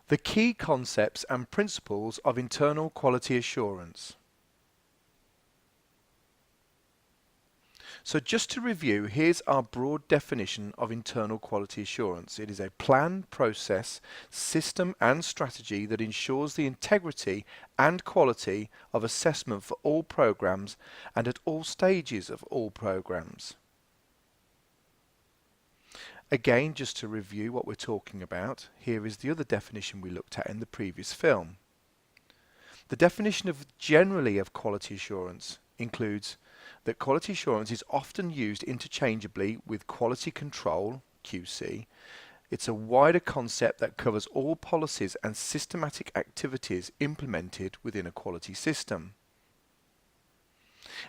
The key concepts and principles of internal quality assurance. So just to review, here's our broad definition of internal quality assurance. It is a plan, process, system and strategy that ensures the integrity and quality of assessment for all programs and at all stages of all programs. Again, just to review what we're talking about, here is the other definition we looked at in the previous film. The definition generally of quality assurance includes that quality assurance is often used interchangeably with quality control, QC. It's a wider concept that covers all policies and systematic activities implemented within a quality system.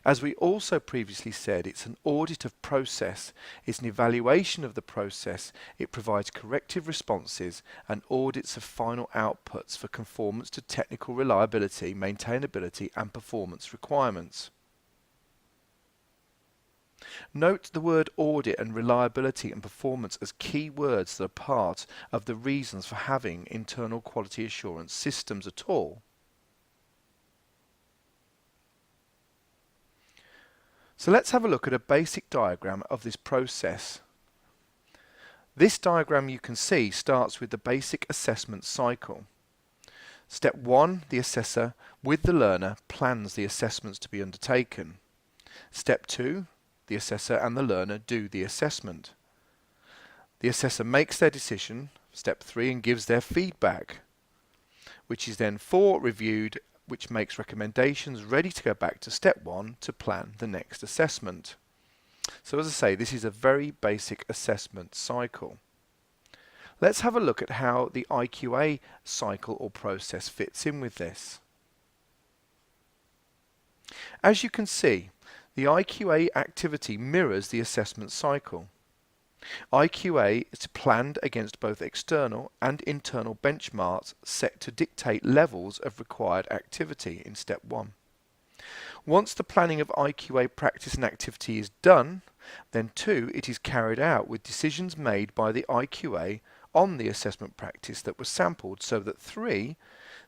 As we also previously said, it's an audit of process, it's an evaluation of the process, it provides corrective responses and audits of final outputs for conformance to technical reliability, maintainability and performance requirements. Note the word audit and reliability and performance as key words that are part of the reasons for having internal quality assurance systems at all. So let's have a look at a basic diagram of this process. This diagram you can see starts with the basic assessment cycle. Step 1, the assessor with the learner plans the assessments to be undertaken. Step 2, the assessor and the learner do the assessment. The assessor makes their decision, step 3, and gives their feedback, which is then 4 reviewed, which makes recommendations ready to go back to step 1 to plan the next assessment. So as I say, this is a very basic assessment cycle. Let's have a look at how the IQA cycle or process fits in with this. As you can see, the IQA activity mirrors the assessment cycle. IQA is planned against both external and internal benchmarks set to dictate levels of required activity in step 1. Once the planning of IQA practice and activity is done, then 2, it is carried out with decisions made by the IQA on the assessment practice that was sampled so that 3,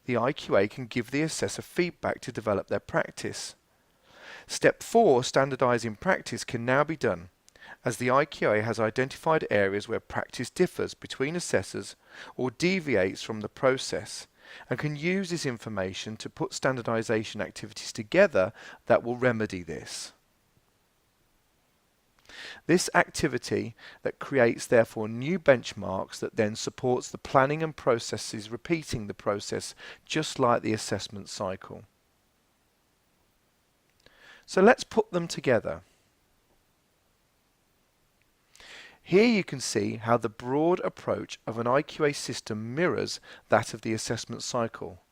the IQA can give the assessor feedback to develop their practice. Step 4, standardizing practice, can now be done as the IQA has identified areas where practice differs between assessors or deviates from the process and can use this information to put standardization activities together that will remedy this. This activity that creates therefore new benchmarks that then supports the planning and processes repeating the process just like the assessment cycle. So let's put them together. Here you can see how the broad approach of an IQA system mirrors that of the assessment cycle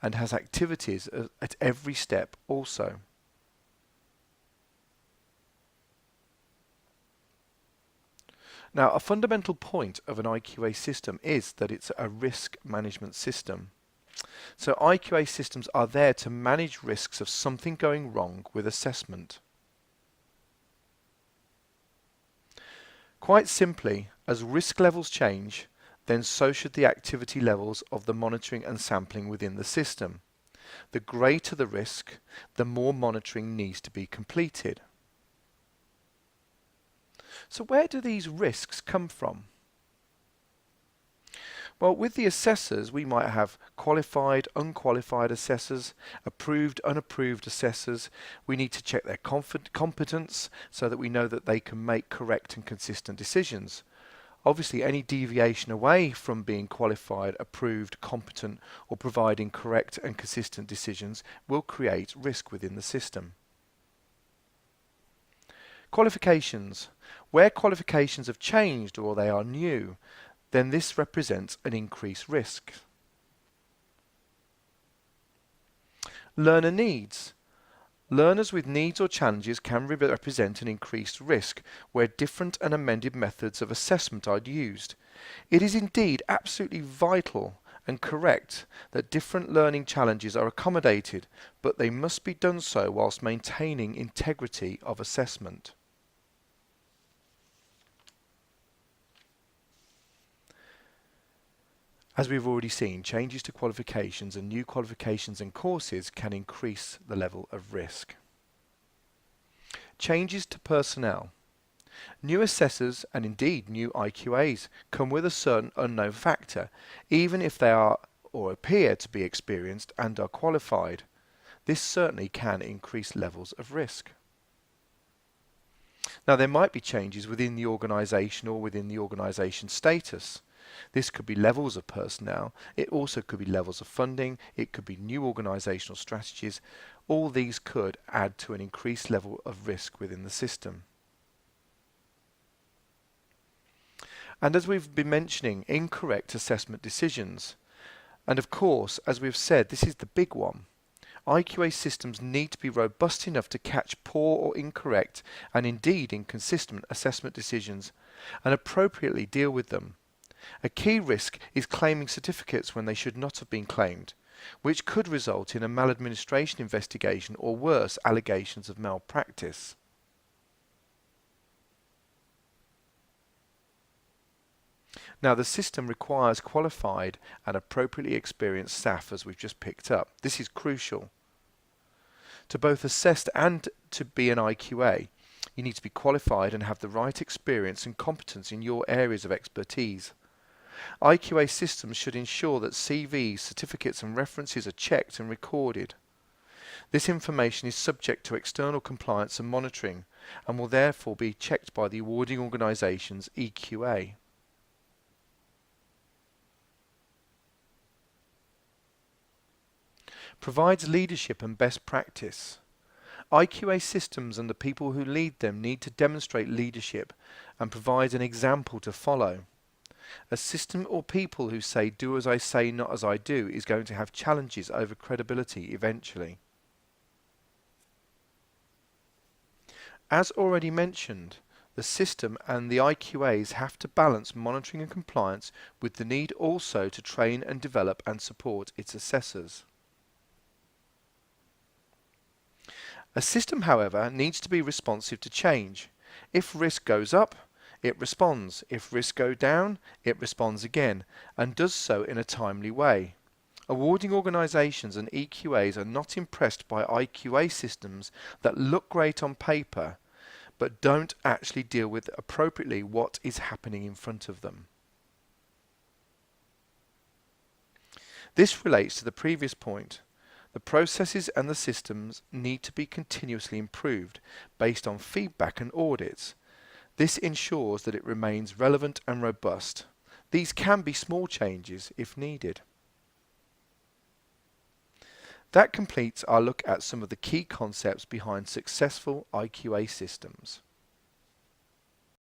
and has activities at every step also. Now, a fundamental point of an IQA system is that it's a risk management system. So IQA systems are there to manage risks of something going wrong with assessment. Quite simply, as risk levels change, then so should the activity levels of the monitoring and sampling within the system. The greater the risk, the more monitoring needs to be completed. So where do these risks come from? Well, with the assessors, we might have qualified, unqualified assessors, approved, unapproved assessors. We need to check their competence so that we know that they can make correct and consistent decisions. Obviously, any deviation away from being qualified, approved, competent, or providing correct and consistent decisions will create risk within the system. Qualifications. Where qualifications have changed or they are new, then this represents an increased risk. Learner needs. Learners with needs or challenges can represent an increased risk where different and amended methods of assessment are used. It is indeed absolutely vital and correct that different learning challenges are accommodated, but they must be done so whilst maintaining integrity of assessment. As we've already seen, changes to qualifications and new qualifications and courses can increase the level of risk. Changes to personnel. New assessors and indeed new IQAs come with a certain unknown factor, even if they are or appear to be experienced and are qualified. This certainly can increase levels of risk. Now, there might be changes within the organisation or within the organisation status. This could be levels of personnel, it also could be levels of funding, it could be new organisational strategies. All these could add to an increased level of risk within the system. And as we've been mentioning, incorrect assessment decisions. And of course, as we've said, this is the big one. IQA systems need to be robust enough to catch poor or incorrect and indeed inconsistent assessment decisions and appropriately deal with them. A key risk is claiming certificates when they should not have been claimed, which could result in a maladministration investigation or worse, allegations of malpractice. Now, the system requires qualified and appropriately experienced staff, as we've just picked up. This is crucial. To both assess and to be an IQA, you need to be qualified and have the right experience and competence in your areas of expertise. IQA systems should ensure that CVs, certificates and references are checked and recorded. This information is subject to external compliance and monitoring and will therefore be checked by the awarding organisation's EQA. Provides leadership and best practice. IQA systems and the people who lead them need to demonstrate leadership and provide an example to follow. A system or people who say do as I say, not as I do is going to have challenges over credibility eventually. As already mentioned, the system and the IQAs have to balance monitoring and compliance with the need also to train and develop and support its assessors. A system, however, needs to be responsive to change. If risk goes up, it responds. If risk goes down, it responds again, and does so in a timely way. Awarding organisations and EQAs are not impressed by IQA systems that look great on paper, but don't actually deal with appropriately what is happening in front of them. This relates to the previous point. The processes and the systems need to be continuously improved based on feedback and audits. This ensures that it remains relevant and robust. These can be small changes if needed. That completes our look at some of the key concepts behind successful IQA systems.